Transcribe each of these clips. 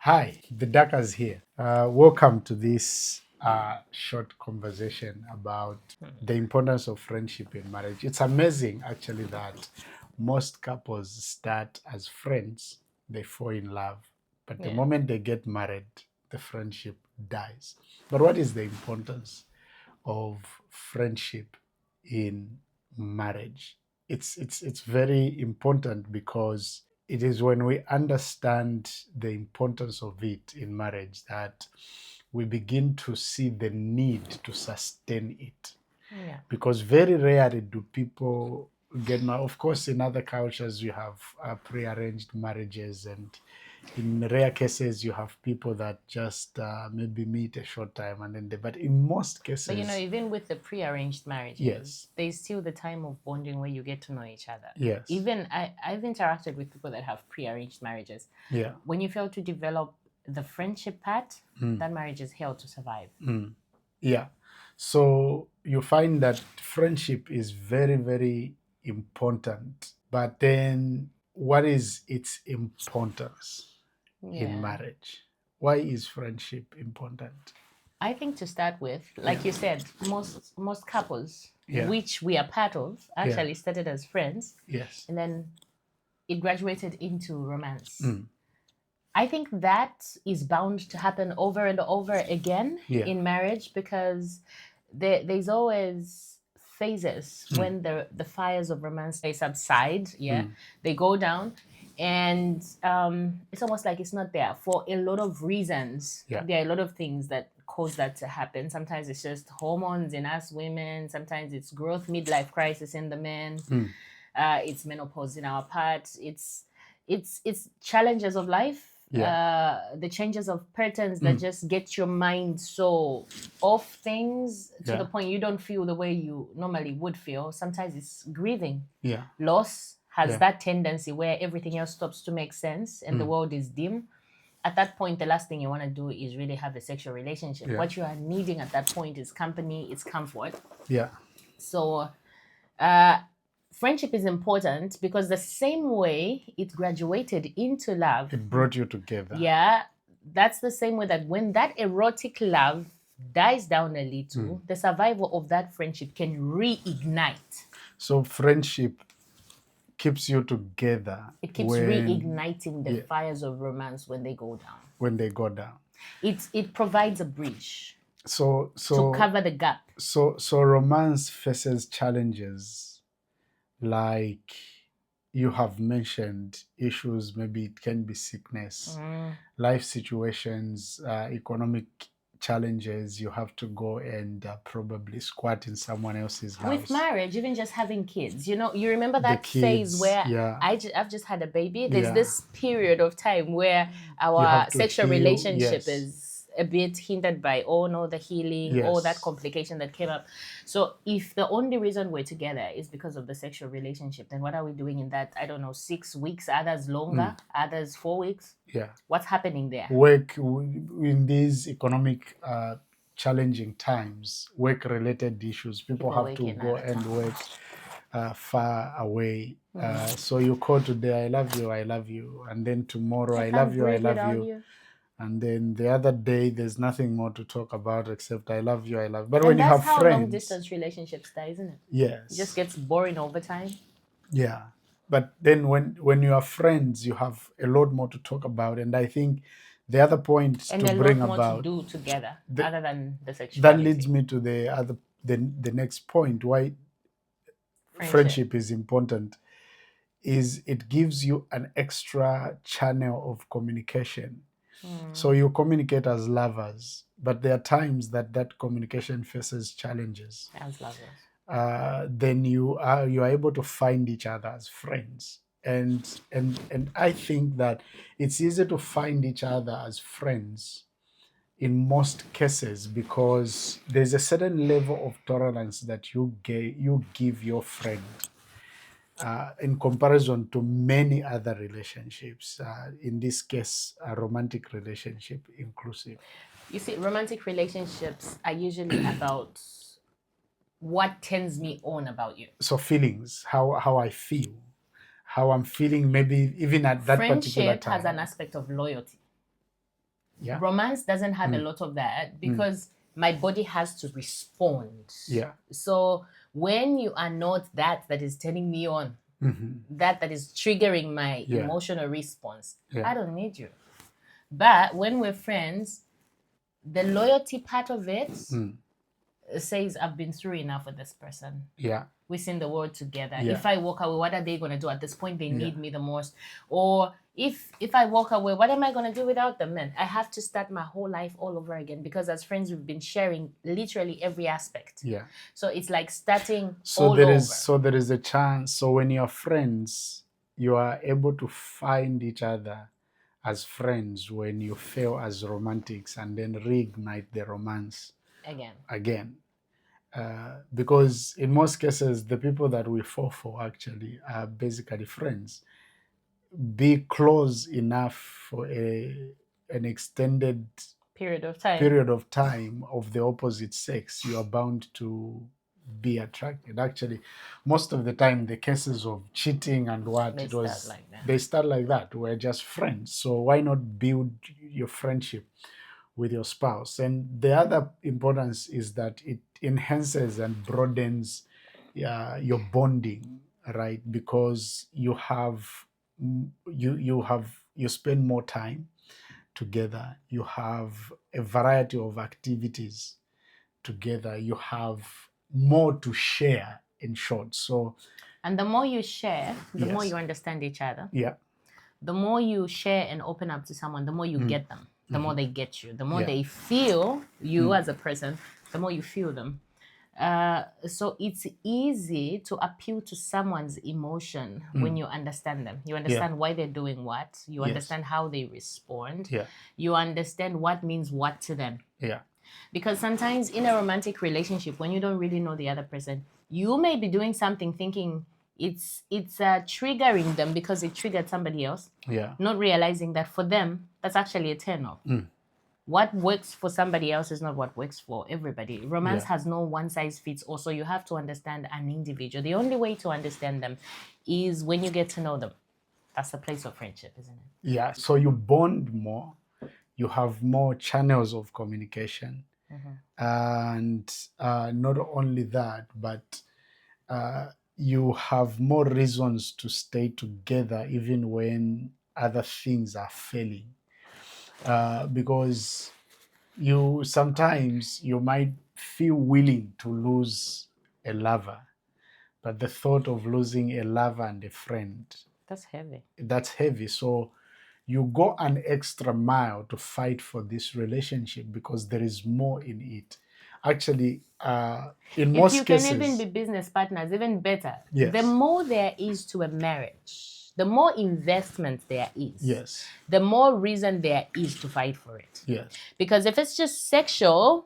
Hi, the Dakas here. Welcome to this short conversation about the importance of friendship in marriage. It's amazing, actually, that most couples start as friends, they fall in love, but the Yeah. moment they get married, the friendship dies. But what is the importance of friendship in marriage? It's very important because it is when we understand the importance of it in marriage that we begin to see the need to sustain it. Yeah. Because very rarely do people get married. Of course, in other cultures, you have pre-arranged marriages, and in rare cases, you have people that just maybe meet a short time and then they. But in most But cases, even with the pre-arranged marriages, yes, there's still the time of bonding where you get to know each other. yes, Even I've interacted with people that have pre-arranged marriages. yeah, When you fail to develop the friendship part, mm, that marriage is held to survive. yeah. So you find that friendship is very, very important. But then, what is its importance in Yeah. marriage? Why is friendship important? I think to start with, like you said, most couples, Yeah. which we are part of, Yeah. actually started as friends, Yes. and then it graduated into romance. Mm. I think that is bound to happen over and over again Yeah. in marriage because there's always phases when the fires of romance they subside, they go down, and it's almost like it's not there for a lot of reasons. Yeah. There are a lot of things that cause that to happen. Sometimes it's just hormones in us women. Sometimes it's growth, midlife crisis in the men. It's menopause in our part. It's challenges of life. The changes of patterns that just get your mind so off things to the point you don't feel the way you normally would feel. Sometimes it's grieving. Yeah. Loss has Yeah. that tendency where everything else stops to make sense and the world is dim. At that point, the last thing you want to do is really have a sexual relationship. Yeah. What you are needing at that point is company, it's comfort. Yeah. So friendship is important because the same way it graduated into love, It brought you together. yeah, that's the same way that when that erotic love dies down a little, the survival of that friendship can reignite. So friendship keeps you together. It keeps reigniting the fires of romance when they go down. When they go down. It provides a bridge So to cover the gap. So romance faces challenges like you have mentioned issues, maybe it can be sickness, life situations, economic challenges. You have to go and probably squat in someone else's house. With marriage, even just having kids, you remember that phase where I've just had a baby. There's this period of time where our sexual relationship is a bit hindered by the healing, that complication that came up. So if the only reason we're together is because of the sexual relationship, then what are we doing in that, I don't know, 6 weeks, others longer, others 4 weeks? Yeah. What's happening there? Work in these economic challenging times, work-related issues, people have to go and work far away. So you call today, I love you. And then tomorrow, I love you, I love you. And then the other day, there's nothing more to talk about except I love you, I love you. But when you have how friends, long distance relationships die, isn't it? Yes. It just gets boring over time. Yeah. But then when you are friends, you have a lot more to talk about. And I think the other point and to bring lot more about to do together other than the sexuality. That leads me to the next point why friendship is important is it gives you an extra channel of communication. So you communicate as lovers, but there are times that communication faces challenges. As lovers. Then you are able to find each other as friends. And I think that it's easy to find each other as friends in most cases because there's a certain level of tolerance that you give your friend in comparison to many other relationships. In this case, a romantic relationship inclusive. You see, romantic relationships are usually about what turns me on about you. So feelings, how I feel, how I'm feeling, maybe even at that particular time. Friendship has an aspect of loyalty. Yeah. Romance doesn't have a lot of that because my body has to respond. Yeah. So when you are not that is turning me on, that is triggering my Yeah. emotional response, Yeah. I don't need you. But when we're friends, the loyalty part of it says I've been through enough with this person. Yeah. We've seen the world together. Yeah. If I walk away, what are they going to do? At this point, they need me the most. Or if I walk away, what am I going to do without them? Then I have to start my whole life all over again, because as friends, we've been sharing literally every aspect. Yeah. So it's like starting So all there over. is so there is a chance. So when you're friends, you are able to find each other as friends when you fail as romantics, and then reignite the romance again. Because in most cases, the people that we fall for actually are basically friends. Be close enough for an extended period of time of the opposite sex, you are bound to be attracted. Actually, most of the time, the cases of cheating and what They it start was, like that. they start like that. We're just friends. So why not build your friendship with your spouse? And the other importance is that it enhances and broadens your bonding, right? Because you spend more time together, you have a variety of activities together, you have more to share, in short. So And the more you share, the more Yes. you understand each other. Yeah. The more you share and open up to someone, the more you get them, the more they get you, the more Yeah. they feel you as a person, the more you feel them. So it's easy to appeal to someone's emotion when you understand them. You understand why they're doing what. You Yes. understand how they respond. Yeah. You understand what means what to them. Yeah. Because sometimes in a romantic relationship, when you don't really know the other person, you may be doing something thinking it's triggering them because it triggered somebody else, Yeah. not realizing that for them, that's actually a turn off. What works for somebody else is not what works for everybody. Romance has no one size fits all. So you have to understand an individual. The only way to understand them is when you get to know them. That's the place of friendship, isn't it? Yeah. So you bond more, you have more channels of communication. And not only that, but you have more reasons to stay together even when other things are failing. Because sometimes you might feel willing to lose a lover, but the thought of losing a lover and a friend, That's heavy. So you go an extra mile to fight for this relationship because there is more in it. Actually, in If most you cases, can even be business partners, even better. Yes. The more there is to a marriage, the more investment there is. Yes. The more reason there is to fight for it. Yes. Because if it's just sexual,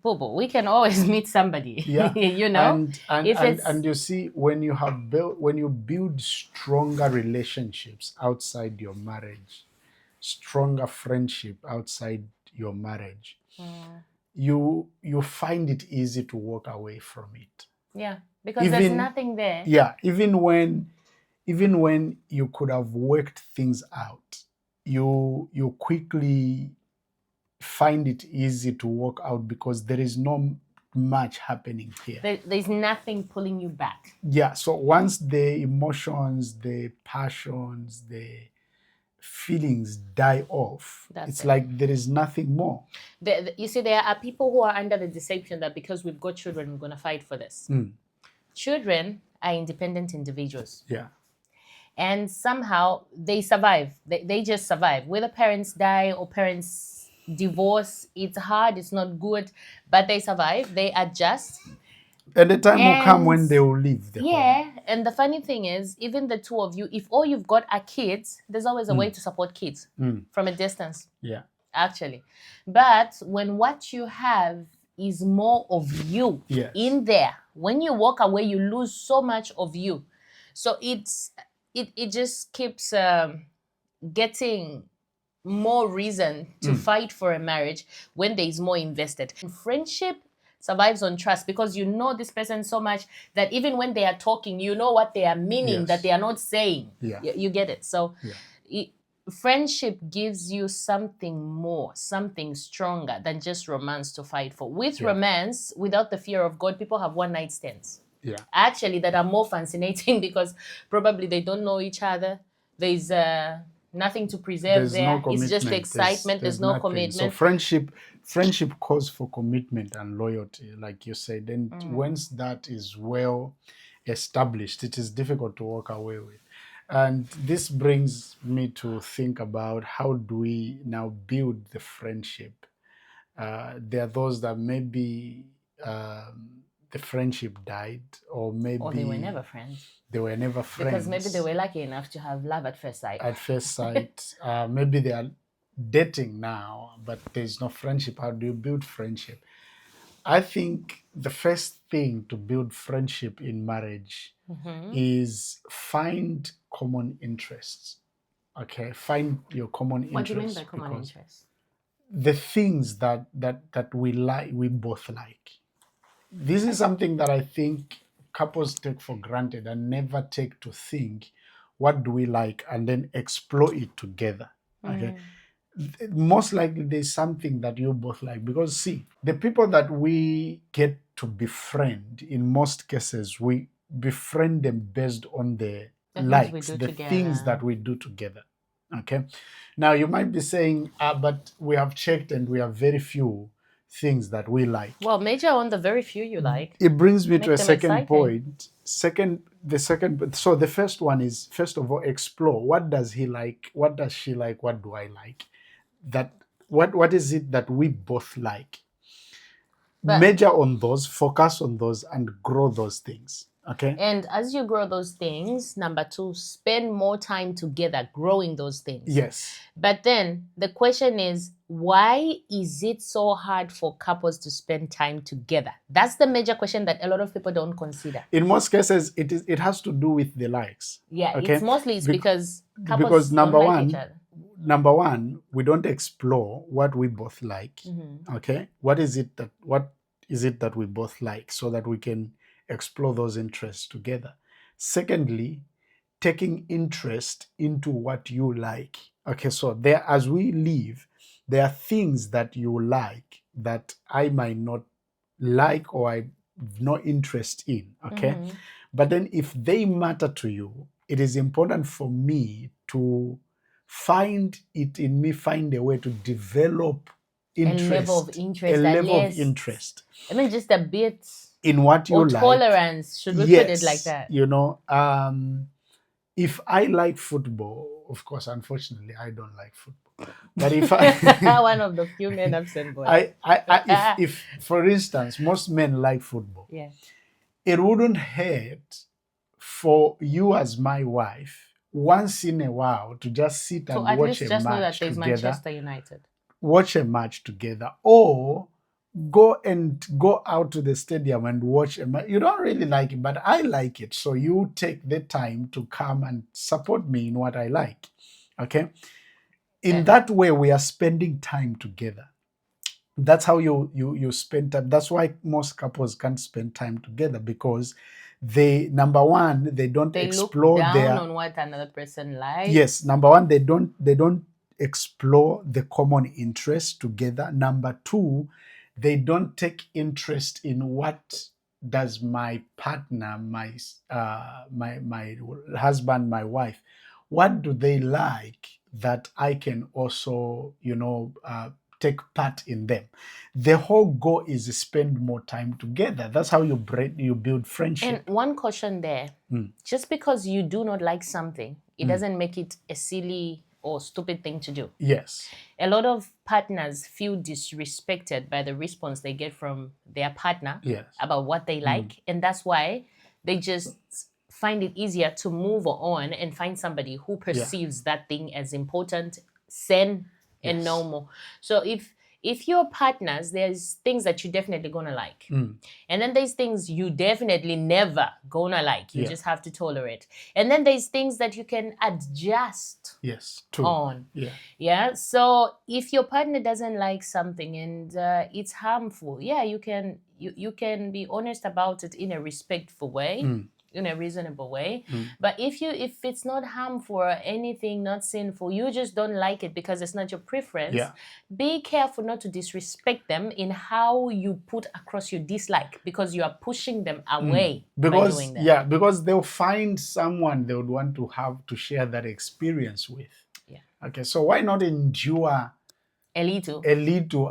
boo, we can always meet somebody. Yeah. You know? And you see, when you build stronger relationships outside your marriage, stronger friendship outside your marriage, you find it easy to walk away from it. Yeah. Because there's nothing there. Yeah. Even when you could have worked things out, you quickly find it easy to walk out because there is not much happening here. There's nothing pulling you back. Yeah. So once the emotions, the passions, the feelings die off, it's like there is nothing more. You see, there are people who are under the deception that because we've got children, we're going to fight for this. Children are independent individuals. Yeah. And somehow they survive. They just survive. Whether parents die or parents divorce, it's hard, it's not good, but they survive, they adjust. And the time will come when they will leave the home. And the funny thing is, even the two of you, if all you've got are kids, there's always a way to support kids from a distance. Yeah. Actually. But when what you have is more of you in there, when you walk away, you lose so much of you. So it just keeps getting more reason to fight for a marriage when there is more invested. Friendship survives on trust because you know this person so much that even when they are talking, you know what they are meaning, that they are not saying. Yeah. You get it. So friendship gives you something more, something stronger than just romance to fight for. With romance, without the fear of God, people have one night stands. Yeah. Actually, that are more fascinating because probably they don't know each other. There's nothing to preserve There's there. no It's just commitment. excitement. There's no Nothing. So commitment. friendship calls for commitment and loyalty, like you said. And once that is well established, it is difficult to walk away with. And this brings me to think about how do we now build the friendship. There are those that maybe the friendship died, or maybe Or they were never friends. they were never friends. Because maybe they were lucky enough to have love at first sight. At first sight, maybe they are dating now, but there's no friendship. How do you build friendship? I think the first thing to build friendship in marriage is find common interests. Okay, find your common interests. What do you mean by common interests? The things that we like, we both like. This is something that I think couples take for granted and never take to think, what do we like, and then explore it together. Okay. Most likely there's something that you both like, because see, the people that we get to befriend, in most cases we befriend them based on the likes, the things that we do together. Okay. Now you might be saying, but we have checked and we have very few things that we like. Well, major on the very few you like. It brings me to a second exciting. point. So the first one is, first of all, explore. What does he like? What does she like? What do I like? What is it that we both like? Major on those, focus on those, and grow those things. Okay. And as you grow those things, number 2, spend more time together growing those things. Yes. But then the question is, why is it so hard for couples to spend time together? That's the major question that a lot of people don't consider. In most cases, it has to do with the likes. Yeah, okay? It's because couples don't like each other. Number one, we don't explore what we both like. Okay, what is it that we both like, so that we can explore those interests together. Secondly, taking interest into what you like. Okay, so there, as we live, there are things that you like that I might not like, or I have no interest in. Okay, but then if they matter to you, it is important for me to find a way to develop interest, a level of interest. I mean, just a bit in what you like. Tolerance, should we put it like that? You know, if I like football, of course, unfortunately, I don't like football. But if I one of the few men I've seen boys. If for instance, most men like football, it wouldn't hurt for you as my wife once in a while to just sit and watch a match know that there's together. Manchester United. Watch a match together, or go out to the stadium and watch a match. You don't really like it, but I like it. So you take the time to come and support me in what I like. Okay? In that way, we are spending time together. That's how you spend time. That's why most couples can't spend time together, because number one, they don't explore look down on what another person likes. Yes, number one, they don't explore the common interests together. Number two, they don't take interest in what does my partner, my husband, my wife, what do they like that I can also, take part in them. The whole goal is to spend more time together. That's how you build friendship. And one caution there, just because you do not like something, it doesn't make it a silly or stupid thing to do. Yes. A lot of partners feel disrespected by the response they get from their partner about what they like. And that's why they just find it easier to move on and find somebody who perceives that thing as important, sane, and normal. So if you're partners, there's things that you're definitely gonna like. And then there's things you definitely never gonna like. You just have to tolerate. And then there's things that you can adjust on. So if your partner doesn't like something and it's harmful, you can be honest about it in a respectful way. in a reasonable way. But if it's not harmful or anything, not sinful, you just don't like it because it's not your preference. Yeah. Be careful not to disrespect them in how you put across your dislike, because you are pushing them away by Because doing that. yeah, because they'll find someone they would want to have to share that experience with. Yeah. Okay, so why not endure A little.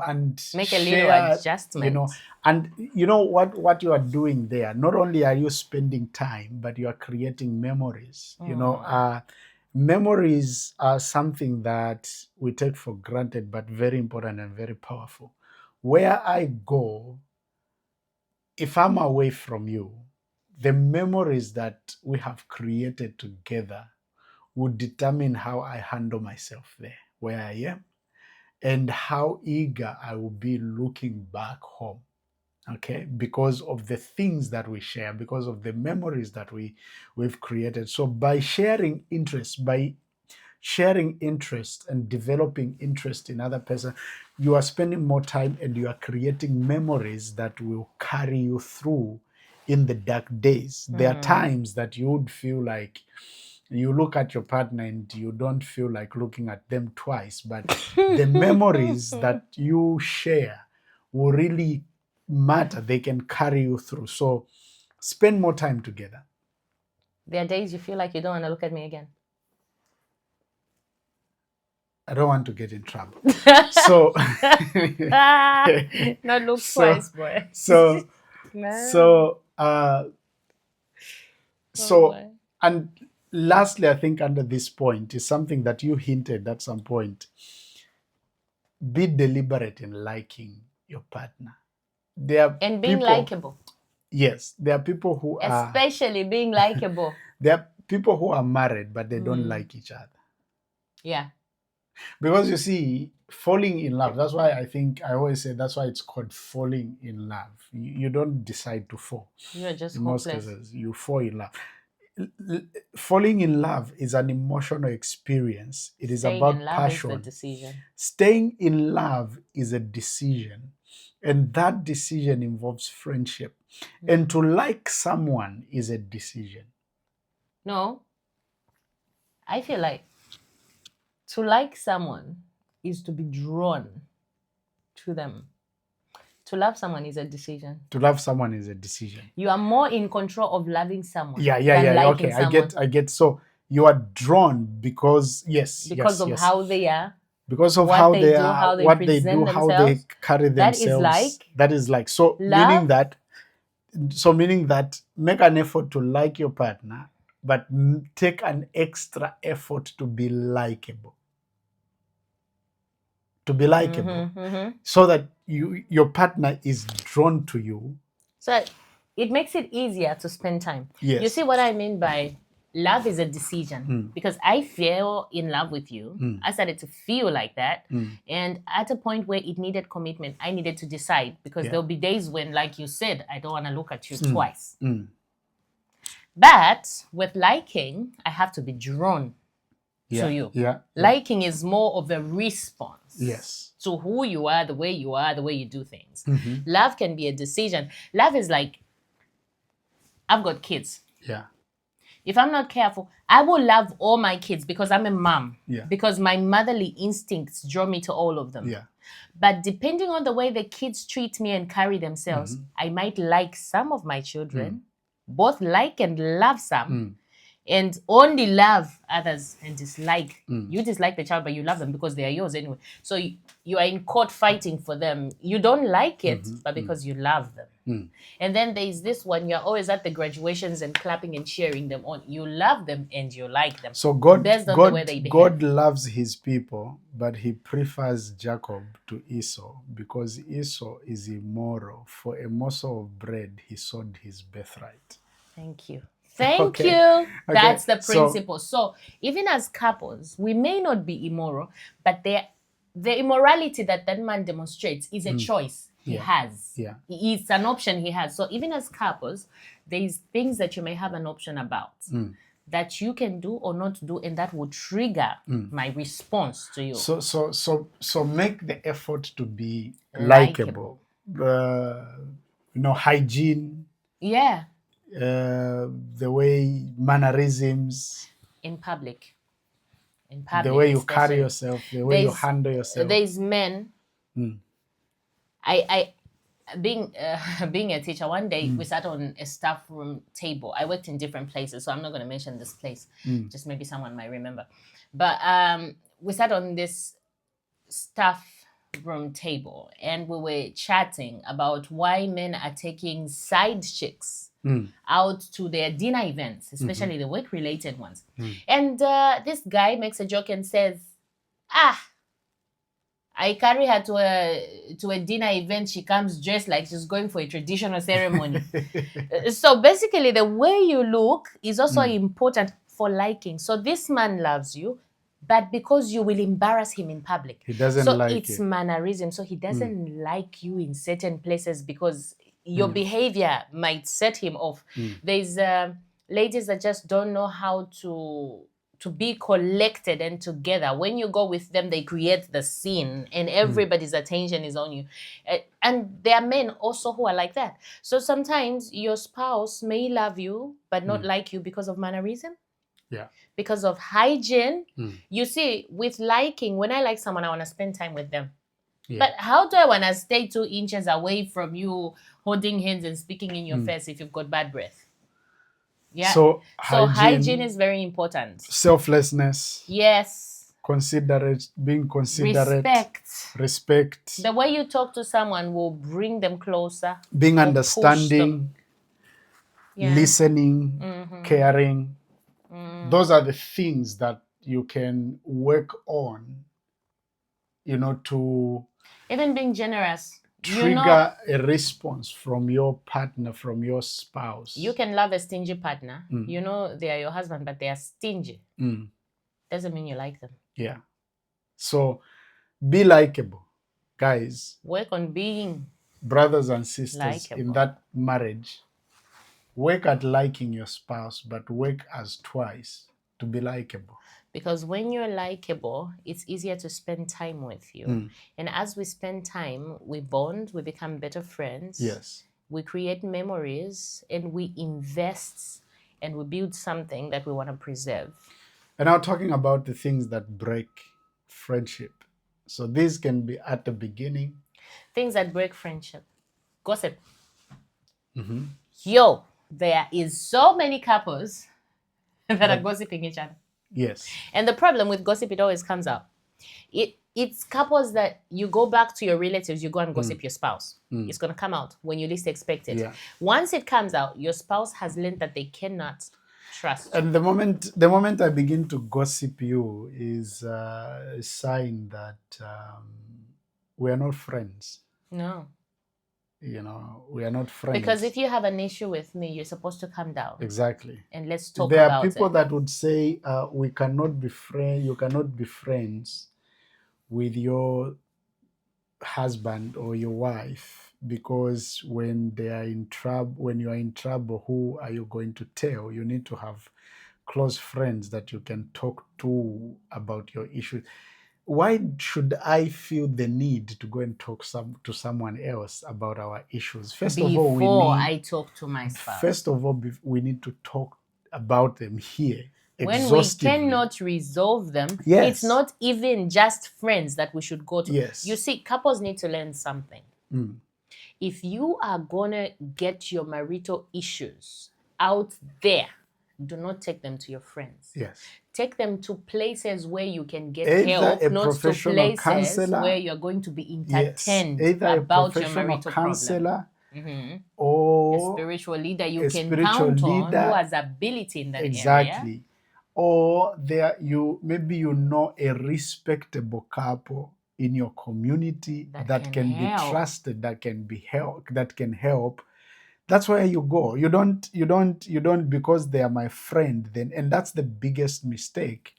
and Make a little share, adjustment. and what you are doing there, not only are you spending time, but you are creating memories. Memories are something that we take for granted, but very important and very powerful. Where I go, if I'm away from you, the memories that we have created together would determine how I handle myself there, where I am, and how eager I will be looking back home. Okay, because of the things that we share, because of the memories that we've created. So by sharing interest and developing interest in other person, you are spending more time and you are creating memories that will carry you through in the dark days. There are times that you would feel like you look at your partner and you don't feel like looking at them twice, but the memories that you share will really matter. They can carry you through. So spend more time together. There are days you feel like you don't want to look at me again. I don't want to get in trouble. So Not look So- twice, boy. so Man. so boy. and lastly, I think under this point is something that you hinted at some point. Be deliberate in liking your partner. There are And being people, likable. yes, there are people who are Especially being likable. there are people who are married but they don't like each other. Yeah. Because you see, falling in love, that's why I always say that's why it's called falling in love. You don't decide to fall. You're just In most hopeless. cases, you fall in love. Falling in love is an emotional experience. It is Staying about in love passion. is the decision. Staying in love is a decision, and that decision involves friendship. And to like someone is a decision. No. I feel like to like someone is to be drawn to them. To love someone is a decision. To love someone is a decision. You are more in control of loving someone. Yeah. Than liking Okay, someone. I get. So you are drawn because Because of how they are. Because of what how they they do, are, how they what they present do, how they themselves. carry That is themselves. like. That is like. So Love. meaning that make an effort to like your partner, but take an extra effort to be likable. To be likable, so that your partner is drawn to you. So it makes it easier to spend time. Yes. You see what I mean by love is a decision. Because I fell in love with you. I started to feel like that. And at a point where it needed commitment, I needed to decide, because there'll be days when, like you said, I don't want to look at you twice. But with liking, I have to be drawn to you. Liking is more of a response. Yes. To who you are, the way you do things. Love can be a decision. Love is like, I've got kids. Yeah. If I'm not careful, I will love all my kids because I'm a mom. Yeah. Because my motherly instincts draw me to all of them. Yeah. But depending on the way the kids treat me and carry themselves, I might like some of my children, both like and love some, and only love others and dislike. You dislike the child, but you love them because they are yours anyway. So you are in court fighting for them. You don't like it, but because you love them. And then there's this one, you're always at the graduations and clapping and cheering them on. You love them and you like them. So God the way they behave. God loves his people, but he prefers Jacob to Esau because Esau is immoral. For a morsel of bread, he sold his birthright. Thank you. Thank Okay. you. Okay. That's the principle. So even as couples, we may not be immoral, but the immorality that man demonstrates is a choice he has. Yeah. It's an option he has. So even as couples, there's things that you may have an option about that you can do or not do, and that will trigger my response to you. So make the effort to be likable. Hygiene. Yeah. the way mannerisms, in public, the way you carry especially. yourself, the way you handle yourself. There's men. Mm. I being being a teacher, one day we sat on a staff room table. I worked in different places, so I'm not going to mention this place. Just maybe someone might remember. But we sat on this staff room table and we were chatting about why men are taking side chicks out to their dinner events, especially the work related ones. And this guy makes a joke and says, I carry her to a dinner event. She comes dressed like she's going for a traditional ceremony. So basically, the way you look is also important for liking. So this man loves you, but because you will embarrass him in public. He doesn't so like it's it. mannerism. So he doesn't like you in certain places because your behavior might set him off. There's ladies that just don't know how to be collected and together. When you go with them, they create the scene and everybody's attention is on you. And there are men also who are like that. So sometimes your spouse may love you, but not like you because of mannerism. Yeah. Because of hygiene. You see, with liking, when I like someone, I want to spend time with them. Yeah. But how do I want to stay 2 inches away from you, holding hands and speaking in your face if you've got bad breath? Yeah. So hygiene is very important. Selflessness. Yes. Being considerate. Respect. The way you talk to someone will bring them closer. Being understanding. Listening. Caring. Those are the things that you can work on, to even being generous. Trigger a response from your partner, from your spouse. You can love a stingy partner. They are your husband, but they are stingy. Doesn't mean you like them. Yeah. So be likable, guys. Work on being brothers and sisters likable. In that marriage. Work at liking your spouse, but work as twice to be likable. Because when you're likable, it's easier to spend time with you. And as we spend time, we bond, we become better friends. Yes. We create memories and we invest and we build something that we want to preserve. And now talking about the things that break friendship. So these can be at the beginning. Things that break friendship. Gossip. Yo, there is so many couples that are gossiping each other. Yes. And the problem with gossip, it always comes out. It's couples that you go back to your relatives, you go and gossip your spouse. It's going to come out when you least expect it. Yeah. Once it comes out, your spouse has learned that they cannot trust. And the moment I begin to gossip you is a sign that we are not friends. No. We are not friends. Because if you have an issue with me, you're supposed to come down. Exactly. And let's talk about it. There are people that would say, we cannot be friends. You cannot be friends with your husband or your wife because when you are in trouble, who are you going to tell? You need to have close friends that you can talk to about your issues. Why should I feel the need to go and talk to someone else about our issues? Before I talk to my spouse. First of all, we need to talk about them here. When we cannot resolve them, it's not even just friends that we should go to. Yes. You see, couples need to learn something. If you are going to get your marital issues out there, do not take them to your friends. Yes. Take them to places where you can get help, not to places where you're going to be entertained about your marital counselor, or a spiritual leader you can count on who has ability in that area. Exactly. Or maybe a respectable couple in your community that can be trusted, that can help. That's where you go. You don't because they are my friend then, and that's the biggest mistake.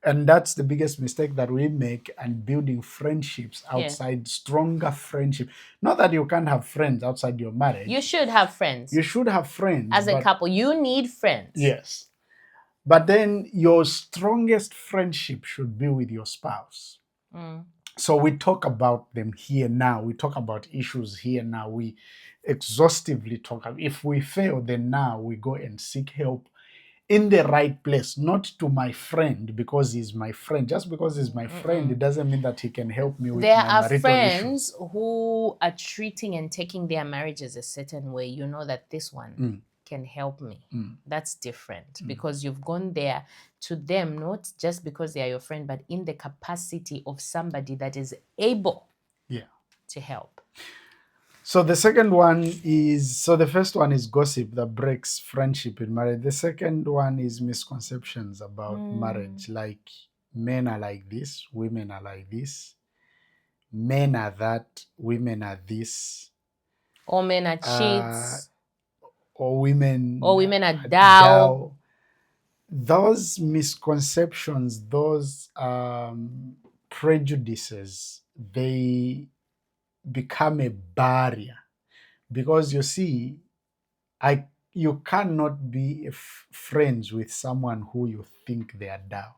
And that's the biggest mistake that we make and building friendships outside, stronger friendship. Not that you can't have friends outside your marriage. You should have friends. You should have friends. As a couple, you need friends. Yes. But then your strongest friendship should be with your spouse. So we talk about them here now. We talk about issues here now. We exhaustively talk. If we fail, then now we go and seek help in the right place, not to my friend because he's my friend. Just because he's my friend, it doesn't mean that he can help me with There my are marital friends issues. who are treating and taking their marriages a certain way. You know that this one can help me. That's different because you've gone there to them, not just because they are your friend, but in the capacity of somebody that is able Yeah. to help. So the second one is, so the first one is gossip that breaks friendship in marriage. The second one is misconceptions about marriage, like men are like this, women are like this, men are that, women are this, All men are uh, cheats. or women All women are are thou. thou. Those misconceptions, those prejudices, they become a barrier because you see, I you cannot be friends with someone who you think they are thou.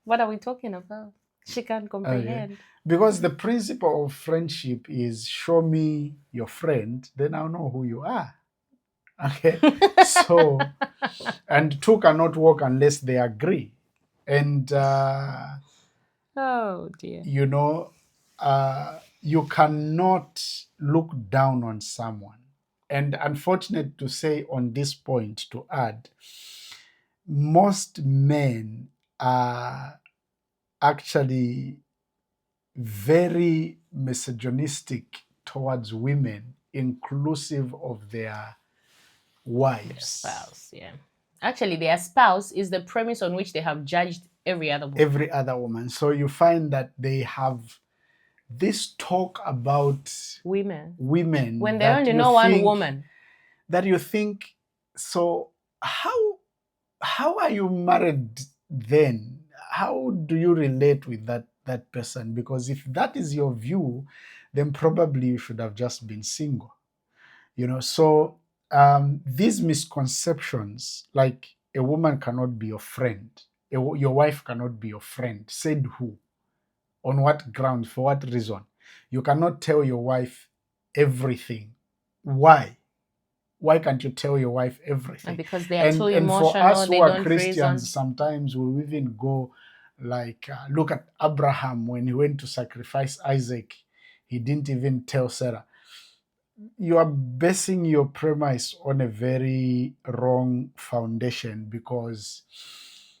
What are we talking about? She can't Okay. comprehend. Because the principle of friendship is show me your friend, then I'll know who you are. Okay. So, and two cannot work unless they agree. And, Oh dear. you know, you cannot look down on someone. And unfortunate to say on this point to add, most men are actually very misogynistic towards women, inclusive of their wives. Spouse, yeah. Actually, their spouse is the premise on which they have judged every other woman. Every other woman. So you find that they have this talk about Women. women When they that only you know one think, woman. that you think, so how are you married then? How do you relate with that person? Because if that is your view, then probably you should have just been single. So these misconceptions, like a woman cannot be your friend, your wife cannot be your friend, said who? On what grounds? For what reason? You cannot tell your wife everything. Why can't you tell your wife everything? Because they are too And for us emotional, who they are don't reason. Christians, sometimes we even go like, look at Abraham when he went to sacrifice Isaac. He didn't even tell Sarah. You are basing your premise on a very wrong foundation because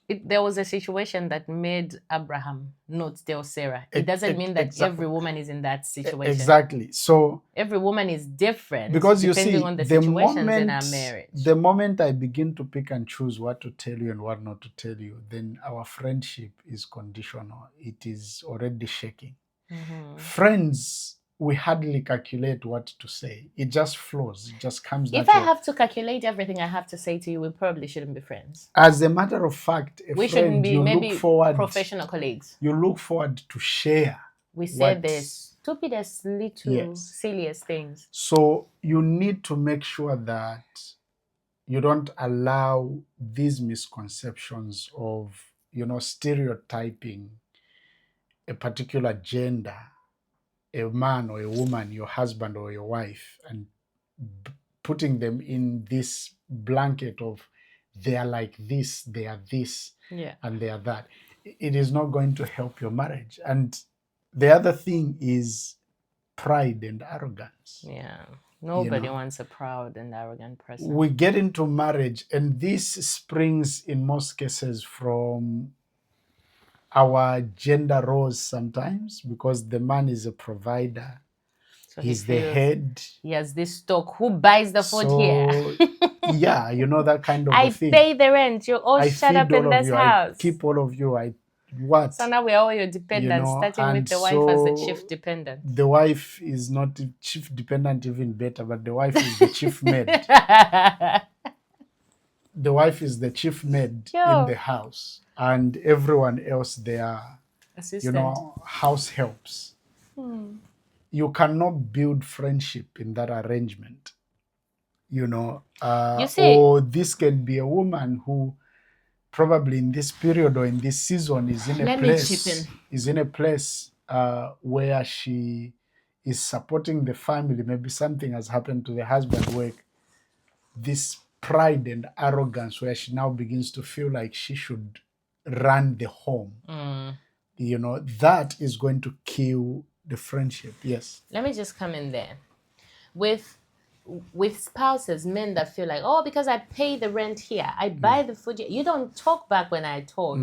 There was a situation that made Abraham not tell Sarah. It doesn't mean that exactly, every woman is in that situation. exactly. So every woman is different because you depending see, on the situations in our marriage. the moment I begin to pick and choose what to tell you and what not to tell you, then our friendship is conditional. It is already shaking. Friends, we hardly calculate what to say. It just flows. It just comes If I natural. have to calculate everything I have to say to you, we probably shouldn't be friends. As a matter of fact, We shouldn't friend, be you look maybe forward, professional colleagues. you look forward to share. We said the stupidest, little, Yes. silliest things. So you need to make sure that you don't allow these misconceptions of, stereotyping a particular gender, a man or a woman, your husband or your wife, and putting them in this blanket of they are like this, they are this, Yeah. and they are that. It is not going to help your marriage. And the other thing is pride and arrogance. Yeah. Nobody wants a proud and arrogant person. We get into marriage, and this springs in most cases from our gender roles sometimes, because the man is a provider. So he's the head. He has this stock. Who buys the food here? Yeah, that kind of I a thing. pay the rent. You all I shut feed up in all of this you. house. I keep all of you. What? So now we're all your dependents, starting with the wife as the chief dependent. The wife is not the chief dependent, even better, but the wife is the chief maid. The wife is the chief maid in the house, and everyone else they are, house helps. You cannot build friendship in that arrangement. You see, or this can be a woman who probably in this period or in this season is in a place where she is supporting the family, maybe something has happened to the husband where this pride and arrogance where she now begins to feel like she should run the home, that is going to kill the friendship. Yes. Let me just come in there. With spouses, men that feel like, oh, because I pay the rent here, I buy the food here. You don't talk back when I talk.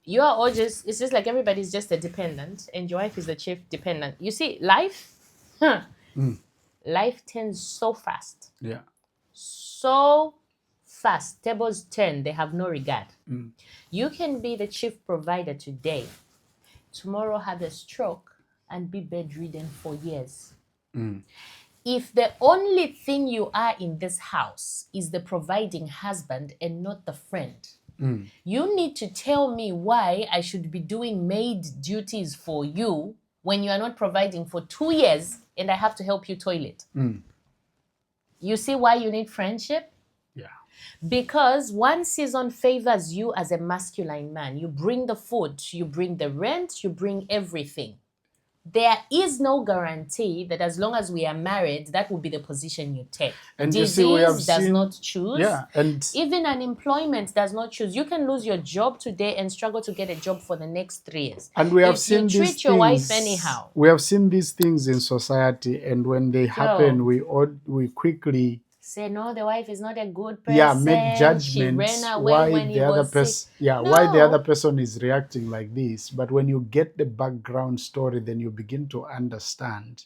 You are all just, it's just like everybody's just a dependent and your wife is the chief dependent. You see, life turns so fast. Yeah. So fast. Tables turn, they have no regard. You can be the chief provider today, tomorrow have a stroke and be bedridden for years. If the only thing you are in this house is the providing husband and not the friend, you need to tell me why I should be doing maid duties for you when you are not providing for 2 years and I have to help you toilet. You see why you need friendship? Yeah. Because one season favors you as a masculine man. You bring the food, you bring the rent, you bring everything. There is no guarantee that as long as we are married, that will be the position you take. And Disease you see, we have does seen, not choose. Yeah, and even unemployment does not choose. You can lose your job today and struggle to get a job for the next 3 years. and we have if seen you these treat your wife anyhow. We have seen these things in society, and when they happen, we quickly say, no, the wife is not a good person. Make judgments she ran away why when the he other was person sick. why the other person is reacting like this. But when you get the background story, then you begin to understand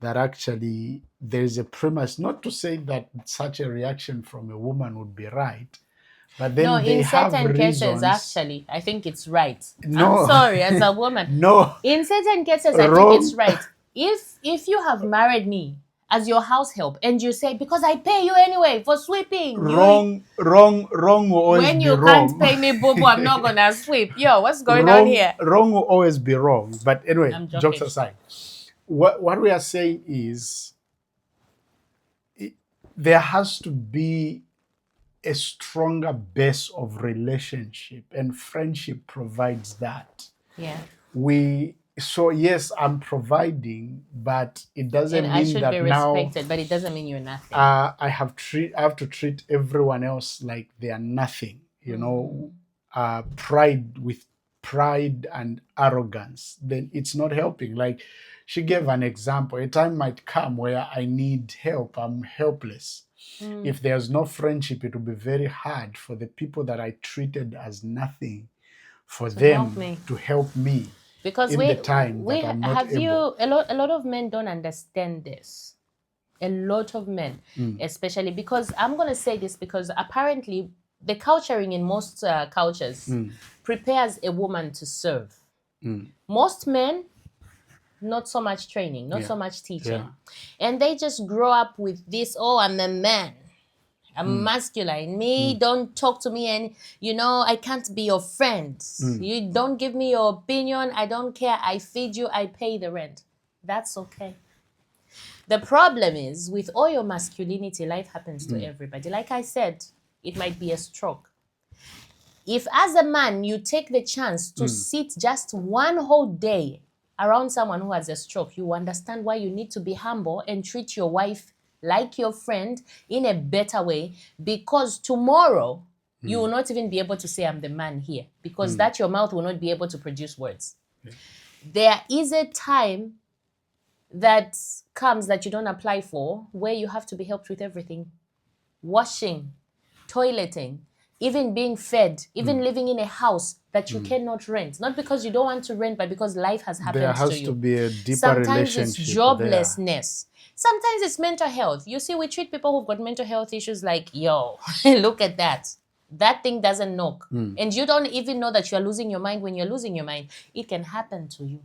that actually there is a premise, not to say that such a reaction from a woman would be right, but then no, they in have certain reasons. cases, actually, I think it's right. No. I'm sorry, as a woman. No. In certain cases, I think it's right. If you have married me as your house help and you say, because I pay you anyway for sweeping. Wrong will always when be you wrong. can't pay me, boo, I'm not going to sweep. Yo, what's going on here? Wrong will always be wrong. But anyway, I'm joking. jokes aside, what we are saying is there has to be a stronger base of relationship, and friendship provides that. Yeah. So yes, I'm providing, but it doesn't and mean I should that be respected, but it doesn't mean you're nothing. I have to treat everyone else like they are nothing. Pride and arrogance, then it's not helping. Like she gave an example. A time might come where I need help. I'm helpless. If there's no friendship, it will be very hard for the people that I treated as nothing for them to help me. Because in the time that I'm not able. A lot of men don't understand this. A lot of men, especially because I'm going to say this because apparently the culturing in most cultures prepares a woman to serve. Most men, not so much training, not so much teaching. And they just grow up with this, oh, I'm a man. I'm masculine. Don't talk to me and, I can't be your friend. You don't give me your opinion. I don't care. I feed you. I pay the rent. That's okay. The problem is with all your masculinity, life happens to everybody. Like I said, it might be a stroke. If as a man, you take the chance to sit just one whole day around someone who has a stroke, you understand why you need to be humble and treat your wife like your friend in a better way, because tomorrow you will not even be able to say I'm the man here, because that your mouth will not be able to produce words. There is a time that comes that you don't apply for where you have to be helped with everything. Washing, toileting, even being fed, even living in a house that you cannot rent. Not because you don't want to rent, but because life has happened to you. There has to be a deeper Sometimes relationship. it's joblessness. Sometimes it's mental health. You see, we treat people who've got mental health issues like, yo, look at that. That thing doesn't knock. And you don't even know that you're losing your mind when you're losing your mind. It can happen to you.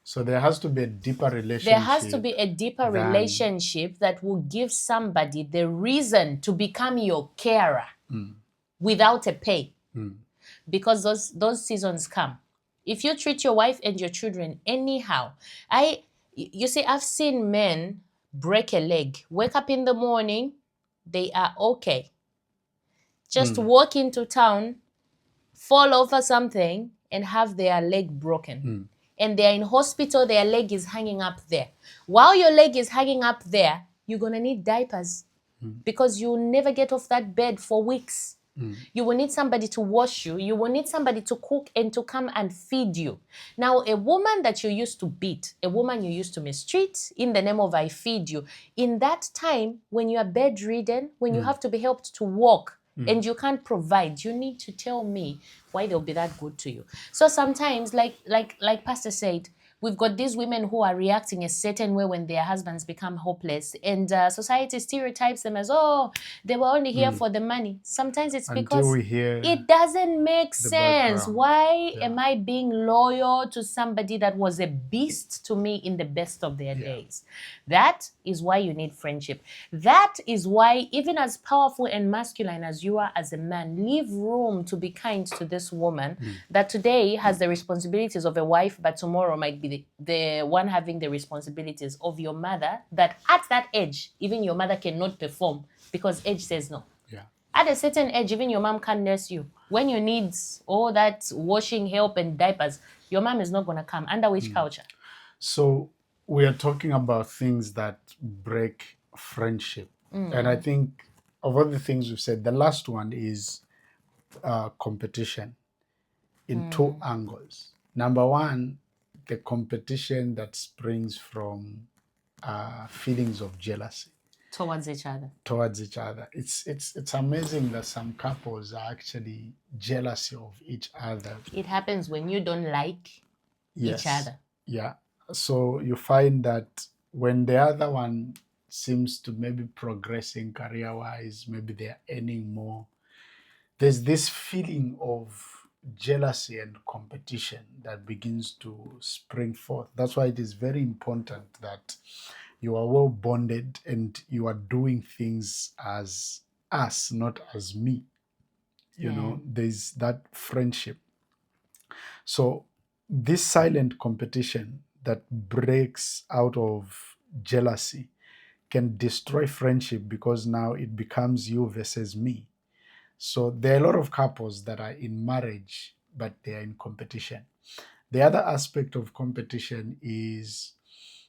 So there has to be a deeper relationship. There has to be a deeper relationship that will give somebody the reason to become your carer without a pay. Because those seasons come. If you treat your wife and your children anyhow, you see, I've seen men break a leg, wake up in the morning, they are okay. Just walk into town, fall over something, and have their leg broken. and they're in hospital, their leg is hanging up there. While your leg is hanging up there, you're going to need diapers because you'll never get off that bed for weeks. You will need somebody to wash you. You will need somebody to cook and to come and feed you. Now, a woman that you used to beat, a woman you used to mistreat in the name of I feed you, in that time when you are bedridden, when you have to be helped to walk and you can't provide, you need to tell me why they'll be that good to you. So sometimes, like Pastor said, we've got these women who are reacting a certain way when their husbands become hopeless, and society stereotypes them as, oh, they were only here for the money. Sometimes it's Until because we hear it doesn't make the sense. background. Why Yeah. am I being loyal to somebody that was a beast to me in the best of their days? That is why you need friendship. That is why, even as powerful and masculine as you are as a man, leave room to be kind to this woman that today has the responsibilities of a wife, but tomorrow might be the one having the responsibilities of your mother, that at that age, even your mother cannot perform because age says no. Yeah. At a certain age, even your mom can't nurse you. When you need all that washing help and diapers, your mom is not going to come. Under which culture? So we are talking about things that break friendship. And I think of all the things we've said, the last one is competition in two angles. Number one, the competition that springs from feelings of jealousy Towards each other. towards each other. It's amazing that some couples are actually jealous of each other. It happens when you don't like each other. Yeah. So you find that when the other one seems to maybe progressing career-wise, maybe they're earning more, there's this feeling of jealousy and competition that begins to spring forth. That's why it is very important that you are well bonded and you are doing things as us, not as me. You know, there's that friendship. So this silent competition that breaks out of jealousy can destroy friendship because now it becomes you versus me. So there are a lot of couples that are in marriage, but they are in competition. The other aspect of competition is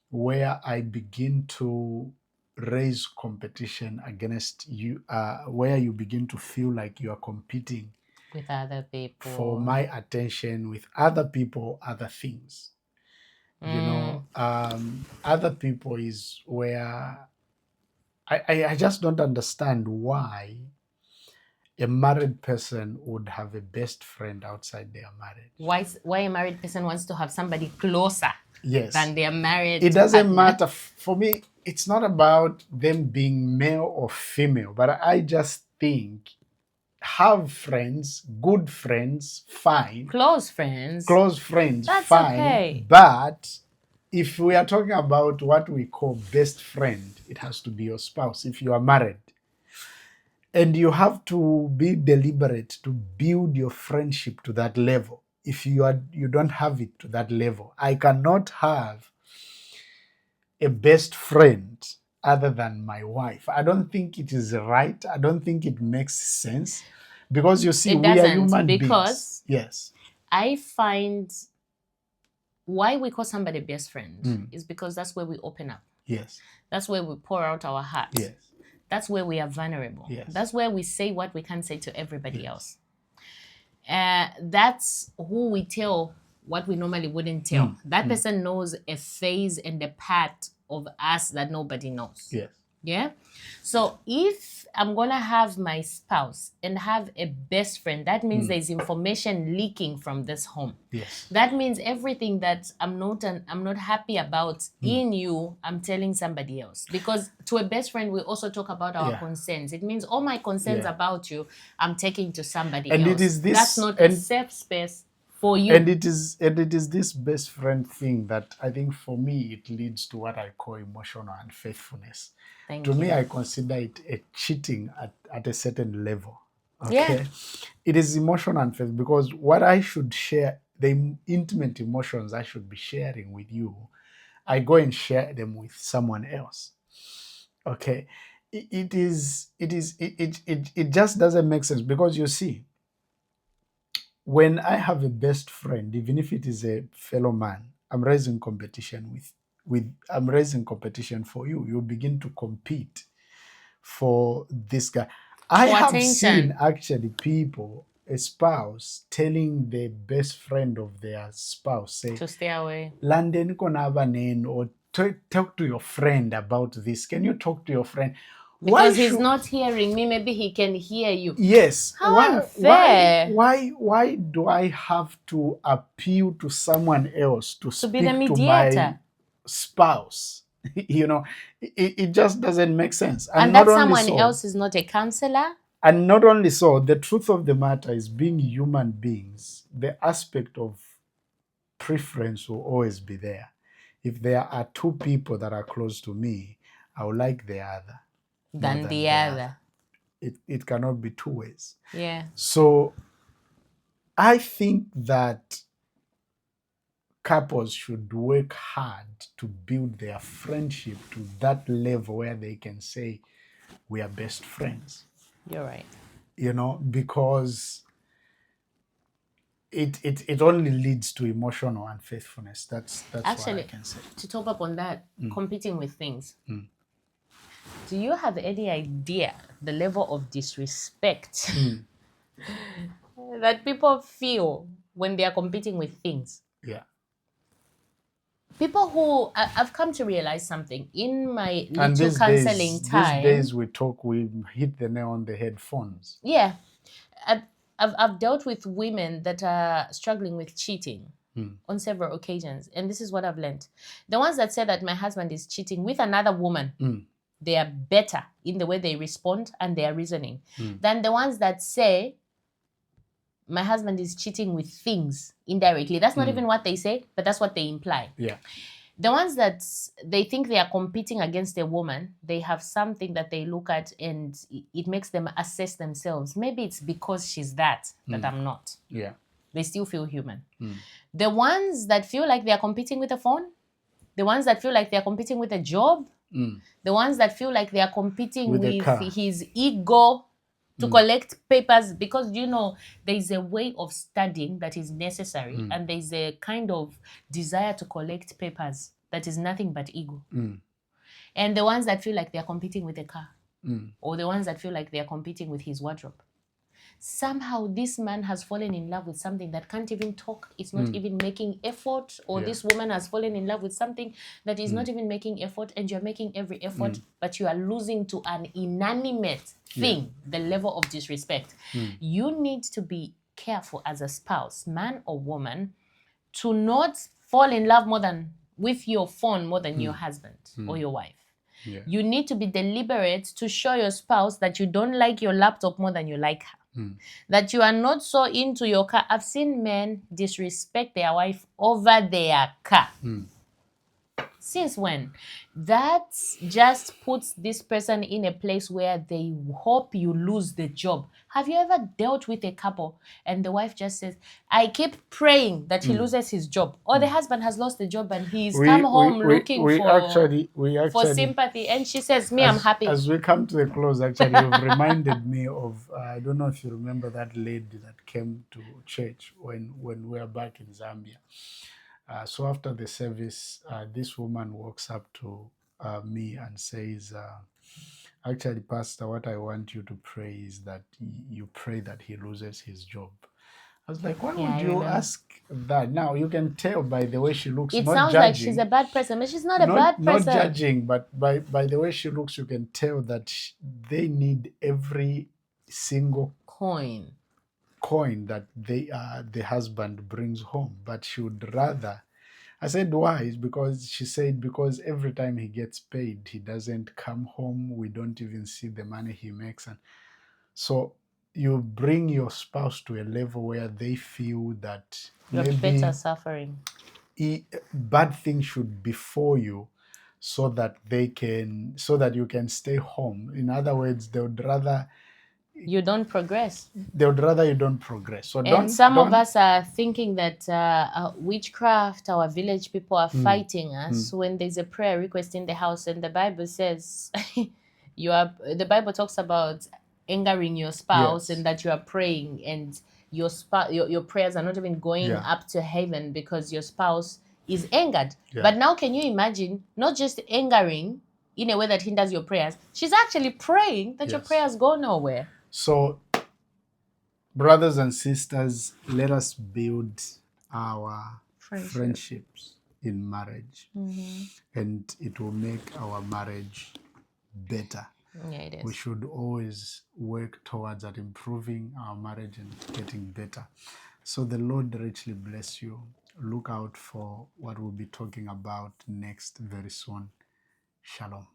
where I begin to raise competition against you, where you begin to feel like you are competing with other people for my attention with other people, other things. You know, other people is where I just don't understand why a married person would have a best friend outside their marriage. Why a married person wants to have somebody closer than their married It doesn't partner. matter. For me, it's not about them being male or female, but I just think have friends, good friends, fine. Close friends. Close friends, That's fine. okay. But if we are talking about what we call best friend, it has to be your spouse if you are married. And you have to be deliberate to build your friendship to that level. If you don't have it to that level, I cannot have a best friend other than my wife. I don't think it is right. I don't think it makes sense because you see, It we are doesn't, human because beings. Yes. I find why we call somebody best friend is because that's where we open up. Yes. That's where we pour out our hearts. Yes. That's where we are vulnerable. Yes. That's where we say what we can't say to everybody else. That's who we tell what we normally wouldn't tell. That person knows a phase and a part of us that nobody knows. Yes. Yeah. So if I'm gonna have my spouse and have a best friend, that means there's information leaking from this home. Yes. That means everything that I'm not happy about in you, I'm telling somebody else. Because to a best friend, we also talk about our concerns. It means all my concerns about you, I'm taking to somebody And else. it is this, that's not a safe space for you. And it is this best friend thing that I think for me it leads to what I call emotional unfaithfulness. To me, I consider it a cheating at a certain level. Okay. Yeah. It is emotional unfaithful because what I should share, the intimate emotions I should be sharing with you, I go and share them with someone else. Okay. It just doesn't make sense because you see, when I have a best friend, even if it is a fellow man, I'm raising competition I'm raising competition for you. You begin to compete for this guy. I For have seen attention. actually people, a spouse telling the best friend of their spouse, say, To stay away. London konabanen, or talk to your friend about this. Can you talk to your friend? Why Because he's should not hearing me, maybe he can hear you. yes? How unfair. Why do I have to appeal to someone else to To be the speak to my mediator. spouse? It just doesn't make sense. And that someone else is not a counselor. And not only so, the truth of the matter is, being human beings, the aspect of preference will always be there. If there are two people that are close to me, I will like the other more Than the other. It cannot be two ways. Yeah. So I think that couples should work hard to build their friendship to that level where they can say, we are best friends. You're right. Because it only leads to emotional unfaithfulness. That's Actually, what I can say. To top up on that, competing with things. Do you have any idea the level of disrespect that people feel when they are competing with things? Yeah. People who I've come to realize something in my And little counseling time. these days we hit the nail on the head, phones. Yeah. I've dealt with women that are struggling with cheating on several occasions. And this is what I've learned. The ones that say that my husband is cheating with another woman, they are better in the way they respond and their reasoning than the ones that say my husband is cheating with things indirectly. That's not even what they say, but that's what they imply. Yeah. The ones that they think they are competing against a woman, they have something that they look at and it makes them assess themselves. Maybe it's because she's that I'm not. Yeah. They still feel human. The ones that feel like they are competing with a phone, the ones that feel like they are competing with a job, the ones that feel like they are competing with his ego to collect papers, because there's a way of studying that is necessary and there's a kind of desire to collect papers that is nothing but ego. And the ones that feel like they're competing with a car or the ones that feel like they're competing with his wardrobe. Somehow this man has fallen in love with something that can't even talk, it's not even making effort, or this woman has fallen in love with something that is not even making effort, and you're making every effort, but you are losing to an inanimate thing. The level of disrespect. You need to be careful as a spouse, man or woman, to not fall in love with your phone more than your husband or your wife. Yeah. You need to be deliberate to show your spouse that you don't like your laptop more than you like her. That you are not so into your car. I've seen men disrespect their wife over their car. Since when? That just puts this person in a place where they hope you lose the job. Have you ever dealt with a couple and the wife just says, I keep praying that he loses his job, or the husband has lost the job and he's come home looking for sympathy, and she says, I'm happy. As we come to the close, actually, you've reminded me of, I don't know if you remember that lady that came to church when we were back in Zambia. So after the service, this woman walks up to me and says, actually, Pastor, what I want you to pray is that you pray that he loses his job. I was like, why would you ask that? Now, you can tell by the way she looks. It sounds like she's a bad person, but she's not a bad person. Not judging, but by the way she looks, you can tell that they need every single coin that the husband brings home, but she would rather. I said, why? It's because she said, because every time he gets paid, he doesn't come home. We don't even see the money he makes. And so you bring your spouse to a level where they feel that you're better suffering. Bad things should befall you so that you can stay home. In other words, they would rather you don't progress. They would rather you don't progress. So some of us are thinking that witchcraft, our village people are fighting us when there's a prayer request in the house, and the Bible says the Bible talks about angering your spouse, and that you are praying, and your prayers are not even going up to heaven because your spouse is angered. Yeah. But now can you imagine not just angering in a way that hinders your prayers, she's actually praying that your Yes. prayers go nowhere. So, brothers and sisters, let us build our friendships in marriage, and it will make our marriage better. Yeah, it We is. should always work towards that, improving our marriage and getting better. So the Lord richly bless you. Look out for what we'll be talking about next very soon. Shalom.